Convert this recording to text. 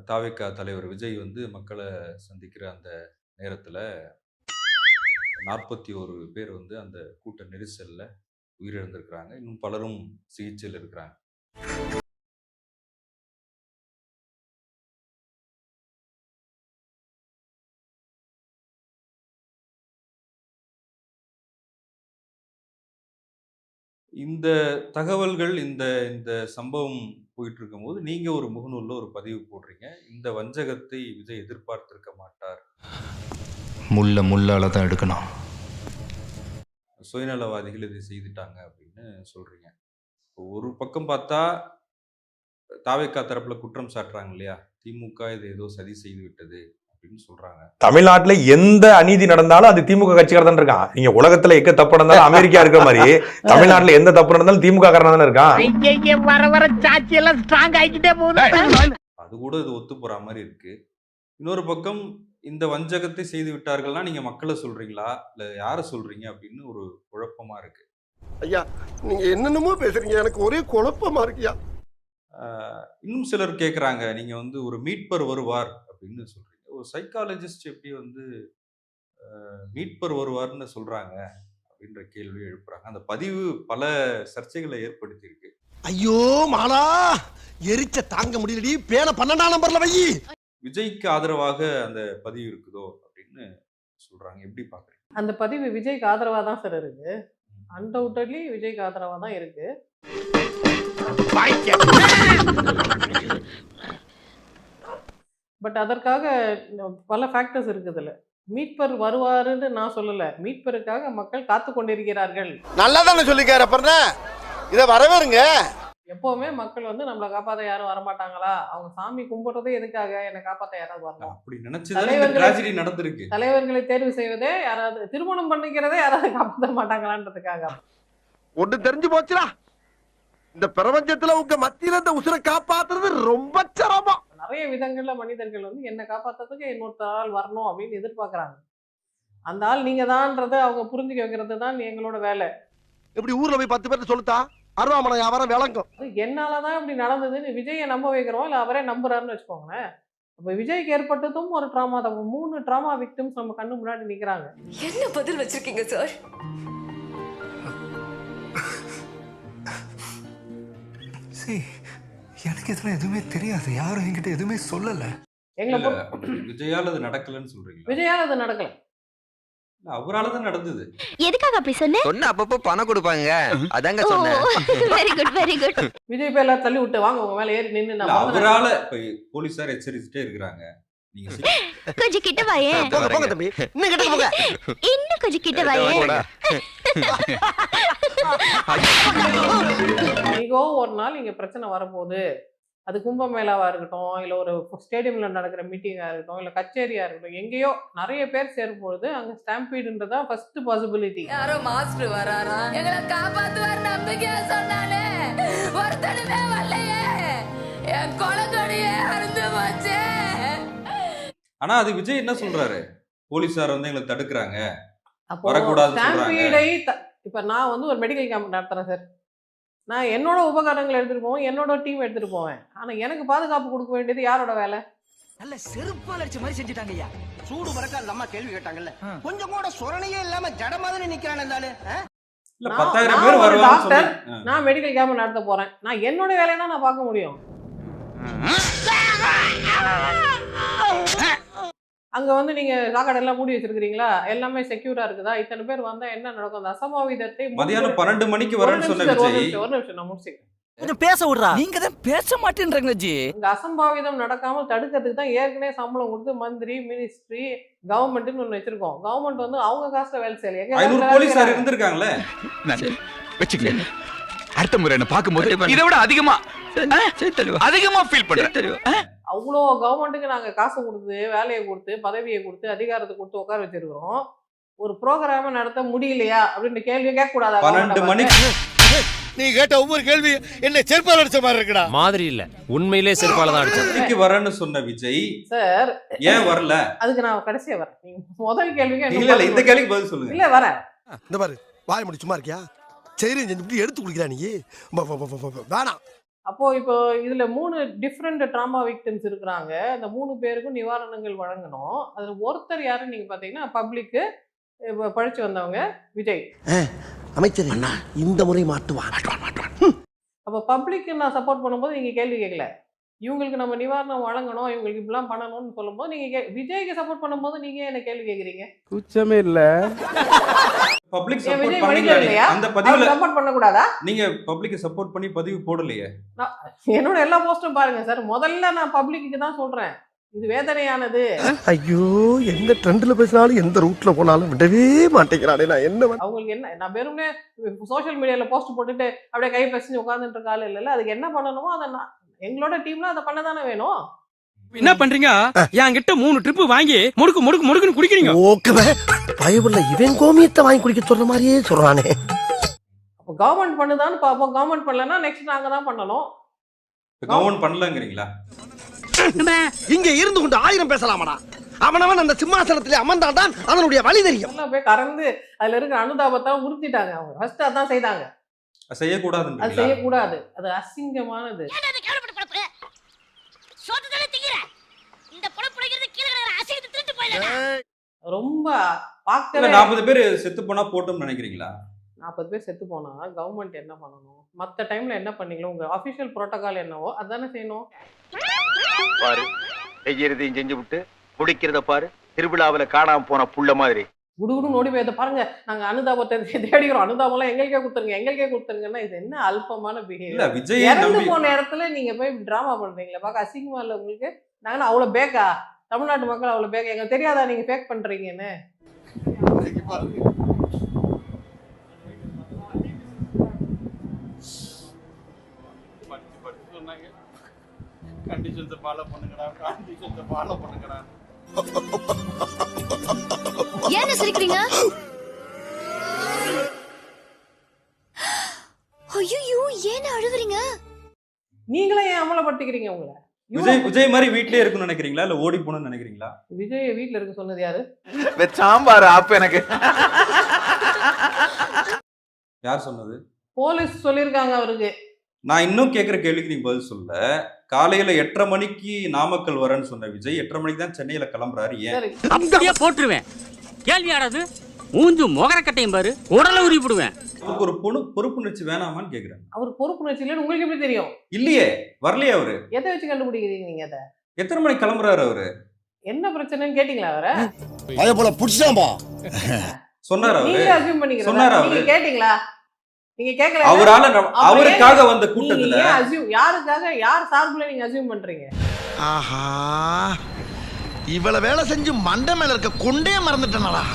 தாவேகா தலைவர் விஜய் வந்து மக்கள சந்திக்கிற அந்த நேரத்துல 41 பேர் வந்து அந்த கூட்ட நெரிசல்ல உயிரிழந்திருக்கிறாங்க. இன்னும் பலரும் சிகிச்சையில இருக்கிறாங்க. இந்த தகவல்கள் இந்த இந்த சம்பவம் போயிட்டு இருக்கும்போது, நீங்க ஒரு முகநூல்ல ஒரு பதிவு போடுறீங்க. இந்த வஞ்சகத்தை விஜய் எதிர்பார்த்திருக்க மாட்டார். முள்ள முள்ளால தான் எடுக்கணும். சுயநலவாதிகள் இதை செய்துட்டாங்க அப்படின்னு சொல்றீங்க. ஒரு பக்கம் பார்த்தா தாவேகா தரப்புல குற்றம் சாட்டுறாங்க இல்லையா? திமுக இதை ஏதோ சதி செய்து விட்டது அப்படின்னு சொல்றாங்க. தமிழ்நாட்டுல எந்த அநீதி நடந்தாலும் அது திமுக கட்சிக்காரர் தான் இருக்கான். நீங்க உலகத்துல எங்க தப்பு நடந்தாலும் அமெரிக்கா இருக்கிற மாதிரி தமிழ்நாட்டுல எந்த தப்பு நடந்தாலும் திமுக காரனா தானே இருக்கான். வர வர சாட்சி எல்லாம் ஸ்ட்ராங் ஆகிட்டே போகுது. அது கூட இது ஒத்து போற மாதிரி இருக்கு. இன்னொரு பக்கம் இந்த வஞ்சகத்தை செய்து விட்டார்கள்னா நீங்க மக்களை சொல்றீங்களா இல்ல யார சொல்றீங்க அப்படின்னு ஒரு குழப்பமா இருக்கு. ஐயா நீங்க என்னென்னமோ பேசுறீங்க, எனக்கு ஒரே குழப்பமா இருக்கியா. இன்னும் சிலர் கேட்குறாங்க, நீங்க வந்து ஒரு மீட்பர் வருவார் அப்படின்னு சொல்றீங்க. ஒரு சைக்காலஜிஸ்ட் எப்படி வந்து மீட்பர் வருவார்னு சொல்றாங்க அப்படின்ற கேள்வி எழுப்புறாங்க. அந்த பதிவு பல சர்ச்சைகளை ஏற்படுத்தி இருக்கு. ஐயோ மாலா, எரிச்ச தாங்க முடியலடி, பேன 12ஆம் நம்பர்ல வை. விஜய்க்கு ஆதரவாக அந்த பதிவு இருக்குதோ அப்படின்னு சொல்றாங்க. எப்படி பாக்குறீங்க? அந்த பதிவு விஜய்க்கு ஆதரவா தான் சார் இருக்கு. அன்டவுட்டட்லி விஜய்க்கு ஆதரவா தான் இருக்கு. பட் அதற்காக பல ஃபேக்டர்ஸ் இருக்குதுல்ல. மீட்பர் வருவாருன்னு நான் சொல்லல. மீட்பருக்காக மக்கள் காத்து கொண்டிருக்கிறார்கள். நல்லா தானே சொல்லிக்காரு, அப்புறம் இத வரவேறுங்க. எப்பவுமே மக்கள் வந்து நம்மளை காப்பாற்ற யாரும் வரமாட்டாங்களா? அவங்க சாமி கும்பிடுறதே எதுக்காக? என்னை காப்பாற்ற யாராவது வரணும். அப்படி நினைச்சுதான் ட்ராஜடி நடந்திருக்கு. தலைவர்களை தேர்வு செய்வதே யாராவது, திருமணம் பண்ணிக்கிறதே யாராவது காப்பாற்ற மாட்டாங்களான்றதுக்காக. ஒண்ணு தெரிஞ்சு போச்சுடா, இந்த பிரபஞ்சத்துல உங்க மத்தியில இந்த உசுரை காப்பாத்துறது ரொம்ப சிரமம். நிறைய விதங்கள்ல மனிதர்கள் வந்து என்னை காப்பாத்துறதுக்கு இன்னொருத்தர் ஆள் வரணும் அப்படின்னு எதிர்பார்க்கறாங்க. அந்த ஆள் நீங்க தான்றதை அவங்க புரிஞ்சுக்க வைக்கிறது தான் எங்களோட வேலை. இப்படி ஊர்ல போய் 10 பேர்ட்ட சொல்லுத்தா அருவாமனை வியாபாரம் விளங்கும். என்னாலதான் இப்படி நடந்ததுன்னு விஜயை நம்ப வைக்கிறோம், இல்ல அவரே நம்புறாருன்னு வச்சுக்கோங்களேன். அப்ப விஜய்க்கு ஏற்பட்டதும் ஒரு ட்ராமா தான். 3 ட்ராமா விக்டிம்ஸ் நம்ம கண்ணு முன்னாடி நிக்கிறாங்க. என்ன பதில் வச்சிருக்கீங்க சார்? எனக்கு இதெல்லாம் எதுவுமே தெரியாது. யாரும் என்கிட்ட எதுவுமே சொல்லல. விஜயால அது நடக்கலன்னு சொல்றீங்க? விஜயால அது நடக்கல, அவரால தான் நடந்தது. எதுக்காக அப்படி சொன்ன? சொன்ன அப்பப்போ பணம் கொடுப்பாங்க, அதாங்க சொன்னேன். Very good very good. Vijay பேர்ல தள்ளி விட்டு வாங்க உங்க மேல ஏறி நின்னு நான் அவரால போலீசார் எச்சரிச்சுட்டே இருக்காங்க. நீங்க கொஞ்சம் கிட்ட வாயே. போங்க தம்பி, இன்னும் கிட்ட போங்க. இன்னும் கொஞ்சம் கிட்ட வாயே. நீங்கோ ஒரு நாள் இங்க பிரச்சனை வரப்போகுது, அது கும்பமேளாவா இருக்கட்டும், இல்ல ஒரு ஸ்டேடியம்ல நடக்கிற மீட்டிங்கா இருக்கட்டும், இல்ல கச்சேரியா இருக்கட்டும், எங்கேயோ நிறைய பேர் சேரும்பொழுது அங்க ஸ்டாம்பீடுன்றதா ஃபர்ஸ்ட் பாசிபிலிட்டி. யாரோ மாஸ்டர் வராரா, எங்களை காப்பாத்துவார் நம்பிக்கையா சொன்னானே, ஒருத்தனுமே வரலையே, என் கொலக்கொடியே அருந்து போச்சே. ஆனா அது விஜய் என்ன சொல்றாரு? போலீசார் வந்து எங்களை தடுக்கிறாங்க, அப்போ வரக்கூடாதுன்னு ஸ்டாம்பீடை இப்ப நான் வந்து ஒரு மெடிக்கல் கேம்ப் நடத்துறேன் சார். நான் என்னோட உபகரணங்களை எடுத்துட்டு போவேன், என்னோட டீம் எடுத்துட்டு போவேன். ஆனா எனக்கு பாதுகாப்பு கொடுக்க வேண்டியது யாரோட வேலை? நல்ல செருப்பால் அடிச்ச மாதிரி செஞ்சுட்டாங்க ஐயா. சூடு பறக்காத அம்மா கேள்வி கேட்டாங்கல்ல, கொஞ்சம் கூட சொரணையே இல்லாம ஜட மாதிரி நிக்கிறான் இருந்தாலும். இல்ல 10,000 பேர் வருவாங்க டாக்டர், நான் மெடிக்கல் கேம்ப் நடத்த போறேன். நான் என்னோட வேலையை தான் நான் பார்க்க முடியும். அங்க வந்து நீங்க சாக்கடை எல்லாம் மூடி வச்சிருக்கீங்களா? எல்லாமே செக்யூரா இருக்குதா? இத்தனை பேர் வந்தா என்ன நடக்கும்? அந்த அசம்பாவிதத்தை மதியானம் 12 மணிக்கு வரேன்னு சொன்ன விஜய், ஒரு நிமிஷம் நான் முடிச்சுக்கிறேன். கொஞ்சம் பேச விடுறா. நீங்க தான் பேச மாட்டேன்றீங்க ஜி. இந்த அசம்பாவிதம் நடக்காமல் தடுக்கிறதுக்கு தான் ஏற்கனவே சம்பளம் கொடுத்து மந்திரி, மினிஸ்ட்ரி, கவர்மெண்ட்னு ஒண்ணு வச்சிருக்கோம். கவர்மெண்ட் வந்து அவங்க காசுல வேலை செய்யல. 500 போலீசார் இருந்திருக்காங்களே. வெச்சுக்கங்க. அடுத்த முறை என்ன பாக்கும்போது இதை விட அதிகமா ஃபீல் பண்றேன். அவ்வளோ கவர்மெண்ட்டுக்கு நாங்க காசு கொடுத்து, வேலையை கொடுத்து, பதவியை கொடுத்து, அதிகாரத்தை கொடுத்து உட்கார வச்சிருக்கிறோம். ஒரு ப்ரோக்ராம நடத்த முடியலையா அப்படின்னு கேள்வி கேட்க கூடாதா? 12 மணிக்கு நீ கேட்ட ஒவ்வொரு கேள்வி என்ன செருப்பால அடிச்ச மாதிரி இருக்குடா. மாதிரி இல்ல, உண்மையிலே செருப்பால தான் அடிச்சேன். இன்னைக்கு வரேன்னு சொன்ன விஜய் சார் ஏன் வரல? அதுக்கு நான் கடைசியா வரேன். நீங்க முதல் கேள்விக்கு இல்ல இந்த கேள்விக்கு பதில் சொல்லுங்க. இல்ல வரேன். இந்த பாரு, வாய் முடி சும்மா இருக்கியா? சரி செஞ்சு எடுத்து குடிக்கிறா நீ. வேணாம். அப்போ இப்போ இதுல 3 டிஃப்ரெண்ட் ட்ராமா விக்டிம்ஸ் இருக்கிறாங்க. அந்த 3 பேருக்கும் நிவாரணங்கள் வழங்கணும். அதுல ஒருத்தர் யாருன்னு நீங்க பாத்தீங்கன்னா பப்ளிக்கு படிச்சு வந்தவங்க விஜய். அமைச்சர் இந்த முறை மாட்டுவான். அப்போ பப்ளிக்கு நான் சப்போர்ட் பண்ணும்போது நீங்க கேள்வி கேட்கல. இவங்களுக்கு நம்ம நிவாரணம் வழங்கணும், இவங்களுக்கு இப்படிலாம் பண்ணணும்னு சொல்லும்போது நீங்க விஜய்க்கு சப்போர்ட் பண்ணும்போது நீங்க என்ன கேள்வி கேட்குறீங்க? குச்சமே இல்ல. பப்ளிக் ஏன் சப்போர்ட் விஜய் பண்ணீங்களா படிக்கல நீங்க? இல்லையா? அந்த பதிவுல சப்போர்ட் பண்ணக்கூடாதா? நீங்க பப்ளிக் சப்போர்ட் பண்ணி பதிவு போடலையே. என்னோட எல்லா போஸ்டும் பாருங்க சார். முதல்ல நான் பப்ளிக்கு தான் சொல்றேன், இது வேதனையானது. ஐயோ எந்த ட்ரெண்ட்ல பேசினாலும் எந்த ரூட்ல போனாலும் விடவே மாட்டேங்கிறானே. நான் என்ன அவங்களுக்கு என்ன, நான் வெறும்னே சோஷியல் மீடியால போஸ்ட் போட்டுட்டு அப்படியே கை பசிஞ்சு உட்காந்துட்டு இருக்க ஆள் இல்லைல்ல. அதுக்கு என்ன பண்ணணுமோ அதை எங்களோட டீம்ல அதை பண்ண தானே வேணும். என்ன பண்றீங்க? என்கிட்ட 3 ட்ரிப் வாங்கி முடுக்கு முடுக்கு முடுக்குன்னு குடிக்கிறீங்க. ஓகே பயபுள்ள இவன் கோமியத்தை வாங்கி குடிக்க சொல்ற மாதிரியே சொல்றானே. அப்போ கவர்மெண்ட் பண்ணுதான்னு பார்ப்போம். கவர்மெண்ட் பண்ணலன்னா நெக்ஸ்ட் நாங்க தான் பண்ணணும். கவர்மெண்ட் பண்ணலங்கிறீங்களா? இங்க இருந்து கொண்டு 1000 பேசலாமடா. அவனவன் அந்த சிம்மாசனத்திலே அமர்ந்தால்தான் அதனுடைய வழி தெரியும். எல்லாம் போய் கறந்து அதுல இருக்கிற அனுதாபத்தை உறுத்திட்டாங்க. அவங்க ஃபர்ஸ்ட் அதான் செய்தாங்க. அது செய்யக்கூடாதுன்றீங்களா? செய்யக்கூடாது, அது அசிங்கமானது. ரொம்ப பார்க்கவே 40 பேர் செத்து போனா போட்டோம்னு நினைக்கிறீங்களா? 40 பேர் செத்து போனா கவர்மெண்ட் என்ன பண்ணணும்? மற்ற டைம்ல என்ன பண்ணீங்களோ உங்க அபிஷியல் புரோட்டோகால் என்னவோ அதானே செய்யணும். பாரு செய்யறதையும் செஞ்சு விட்டு குடிக்கிறத பாரு, திருவிழாவில காணாம போன புள்ள மாதிரி குடுகுடுன்னு ஓடி போய் பாருங்க, நாங்க அனுதாபத்தை தேடிக்கிறோம், அனுதாபம்லாம் எங்களுக்கே கொடுத்துருங்கன்னா இது என்ன அல்பமான இல்ல பிஹேவியர். விஜய் இறந்து போன இடத்துல நீங்க போய் டிராமா பண்றீங்களா? பார்க்க அசிங்கமா இல்ல உங்களுக்கு? நாங்க அவ்வளவு பேக்கா? தமிழ்நாட்டு மக்கள் அவ்வளவு பேக்கா? எங்களுக்கு தெரியாதா நீங்க பேக் பண்றீங்கன்னு? ஏன் சிரிக்கிறீங்க? ஐயோ ஏன் அழுகுறீங்க? நீங்களே ஏன் அமலப்படுத்திக்கிறீங்க உங்களை? விஜய் மாதிரி வீட்லயே இருக்குன்னு நினைக்கிறீங்களா இல்ல ஓடி போகணும்னு நினைக்கிறீங்களா? விஜய் வீட்டுல இருக்க சொன்னது யாரு? சாம்பார் ஆப்பு எனக்கு யார் சொன்னது? போலீஸ் சொல்லியிருக்காங்க அவருக்கு. நான் இன்னும் கேட்குற கேள்விக்கு நீங்க பதில் சொல்ல. காலையில 8:30 மணிக்கு நாமக்கல் வரேன்னு சொன்ன விஜய் 8:30 மணிக்கு தான் சென்னையில கிளம்புறாரு. ஏன்? சரி, அப்படியே போட்டுருவேன். கேள்வி யாராவது மூஞ்சு மொகரக்கட்டையும் பாரு, உடலை உருவி விடுவேன். அவருக்கு ஒரு பொறுப்புணர்ச்சி வேணாமான்னு கேக்குறேன். அவர் பொறுப்புணர்ச்சி இல்லைன்னு உங்களுக்கு எப்படி தெரியும்? இல்லையே, வரலையே அவரு. எதை வச்சு கண்டுபிடிக்கிறீங்க நீங்க? அதை எத்தனை மணிக்கு கிளம்புறாரு அவரு? என்ன பிரச்சனைன்னு கேட்டீங்களா அவரை? அதே போல புடிச்சாம்பா சொன்னாரு அவரு? நீங்க அசியூம் பண்ணிக்கிறீங்க. சொன்னாரு அவரு? நீங்க கேட்டீங்களா? நீங்க கேட்கல. அவருக்காக வந்த கூட்டத்துல யாருக்காக, யார் சார்புல நீங்க அசியூம் பண்றீங்க? ஆஹா இவ்வளவு வேலை செஞ்சு மண்டை மேல இருக்க கொண்டே மறந்துட்டேனடா.